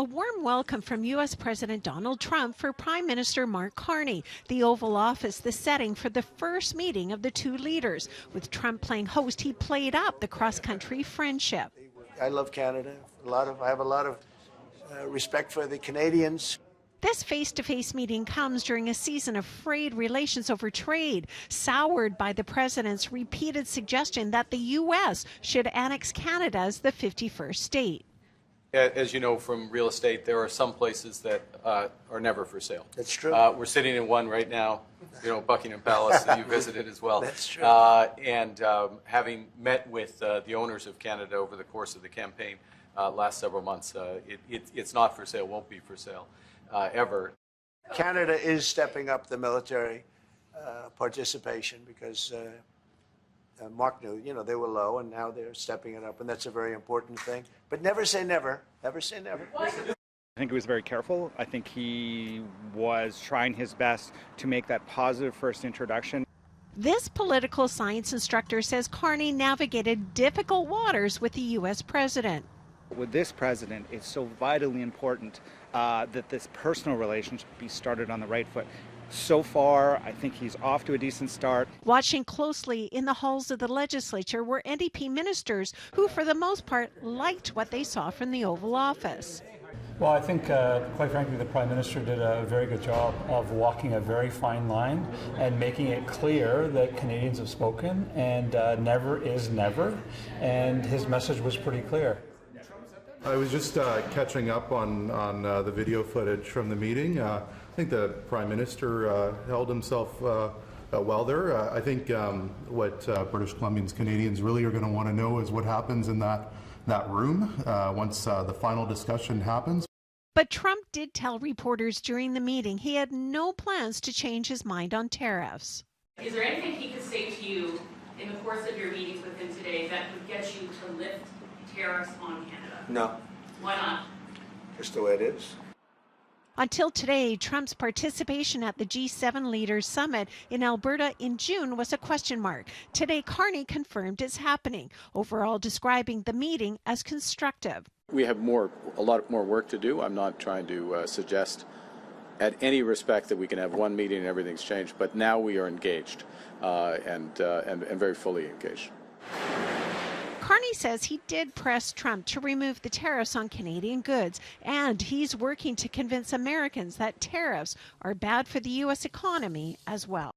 A warm welcome from U.S. President Donald Trump for Prime Minister Mark Carney. The Oval Office, the setting for the first meeting of the two leaders. With Trump playing host, he played up the cross-country friendship. I love Canada. I have a lot of respect for the Canadians. This face-to-face meeting comes during a season of frayed relations over trade, soured by the president's repeated suggestion that the U.S. should annex Canada as the 51st state. As you know from real estate, there are some places that are never for sale. That's true. We're sitting in one right now, Buckingham Palace, that you visited as well. That's true. Having met with the owners of Canada over the course of the campaign last several months, it's not for sale, won't be for sale ever. Canada is stepping up the military participation because Mark knew, they were low, and now they're stepping it up, and that's a very important thing. But never say never. Never say never. I think he was very careful. I think he was trying his best to make that positive first introduction. This political science instructor says Carney navigated difficult waters with the U.S. president. With this president, it's so vitally important that this personal relationship be started on the right foot. So far, I think he's off to a decent start. Watching closely in the halls of the legislature were NDP ministers who, for the most part, liked what they saw from the Oval Office. Well, I think, quite frankly, the Prime Minister did a very good job of walking a very fine line and making it clear that Canadians have spoken, and never is never, and his message was pretty clear. I was just catching up on the video footage from the meeting. I think the Prime Minister held himself well there. I think what British Columbians, Canadians really are going to want to know is what happens in that room once the final discussion happens. But Trump did tell reporters during the meeting he had no plans to change his mind on tariffs. Is there anything he could say to you in the course of your meetings with him today that would get you to lift tariffs on Canada? No. Why not? Just the way it is. Until today, Trump's participation at the G7 Leaders Summit in Alberta in June was a question mark. Today, Carney confirmed it's happening, overall describing the meeting as constructive. We have a lot more work to do. I'm not trying to suggest at any respect that we can have one meeting and everything's changed, but now we are engaged and very fully engaged. Carney says he did press Trump to remove the tariffs on Canadian goods, and he's working to convince Americans that tariffs are bad for the U.S. economy as well.